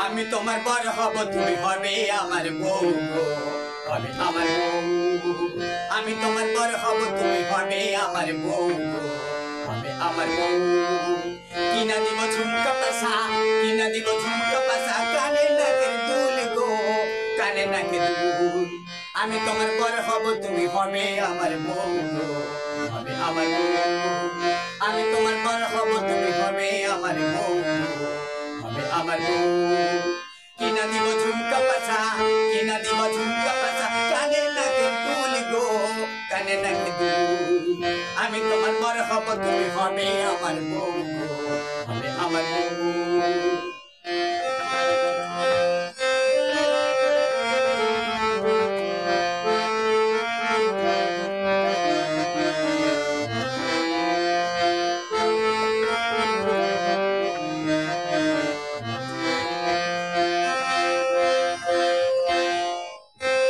আমি তোমার বর হব, তুমি হবে আমার বউ গো, হবে আমার বউ। আমি তোমার বর হব, তুমি হবে আমার বউ গো, হবে আমার বউ। কিনা দিব ঝুমকা পাশা, কিনা দিব ঝুমকা পাশা, কানে নাকের দুল গো, কানে নাকের দুল। আমি তোমার বর হব, তুমি হবে আমার বউ গো, হবে আমার বউ। আমি তোমার বর হব, তুমি হবে আমার বউ গো, হবে আমার বউ। কিনা দিব ঝুমকা পাশা, কিনা দিব ঝুমকা পাশা, কানে নাকের দুল গো, কানে নাকের দুল। আমি তোমার বর হব, তুমি হবে আমার বউ গো, হবে আমার বউ।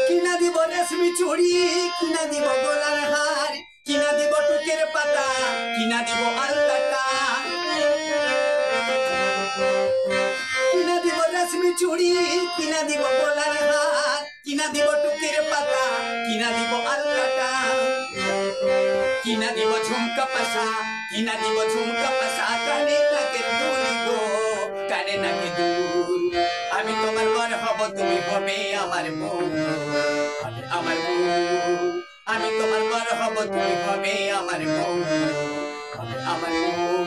কিনা দিব রেশমি চুড়ি, কিনা দিব গলার হার, কিনা দিব টুকের পাতা, কিনা দিব আলকাটা। কিনা দিব রেশমি চুড়ি, কিনা দিব গলার হার, কিনা দিব টুকের পাতা, কিনা দিব আলকাটা। কিনা দিব ঝুমকা পাশা, কিনা দিব ঝুমকা পাশা, কানে নাকের দুল গো, কানে নাকের দুল। আমি তোমার বর হব, তুমি হবে আমার বউ, হবে আমার বউ। আমি তোমার বর হব, তুমি হবে আমার বউ, হবে আমার বউ।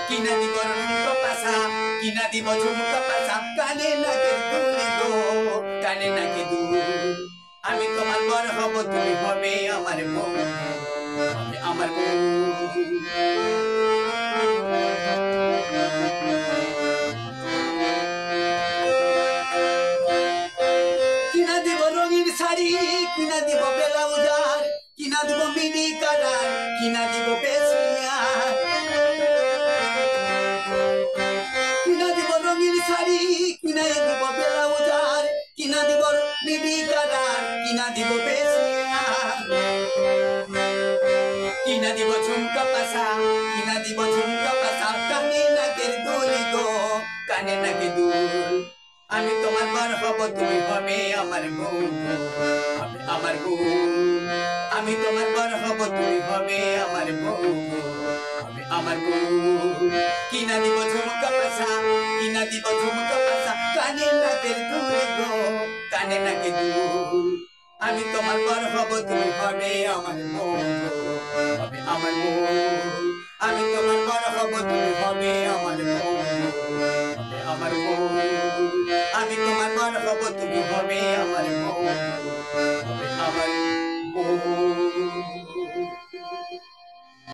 কিনা দিব ঝুমকা পাশা, কিনা দিব ঝুমকা পাশা, কানে নাকের দুল গো, কানে নাকের দুল। আমি তোমার বর হব, তুমি হবে আমার বউ, হবে আমার বউ। কিনা দিব রঙিন শাড়ি, কিনা দিব ব্লাউজার, কিনা দিব মিনি কালার, কিনা দিব পেশিয়ার। কিনা দিব রঙিন শাড়ি, কিনা দিব ব্লাউজার, কিনা দিব মিনি কালার, কিনা দিব পেশিয়ার। কিনা দিব ঝুমকা পাশা, কিনা দিব ঝুমকা পাশা, কানে নাকের দুল গো, কানে নাকের দুল। আমি তোমার বর হব, তুমি হবে আমার বউ গো, হবে আমার বউ। আমি তোমার বর হব, তুমি হবে আমার বউ গো, হবে আমার বউ। কিনা দিব ঝুমকা পাশা, কিনা দিব ঝুমকা পাশা, কানে নাকের দুল গো, কানে নাকের দুল। আমি তোমার বর হব, তুমি হবে আমার বউ গো, হবে আমার বউ। আমি তোমার বর হব, তুমি হবে আমার বউ গো, হবে আমার বউ। আমি তোমার বর হব, তুমি হবে আমার বউ, হবে আমার বউ।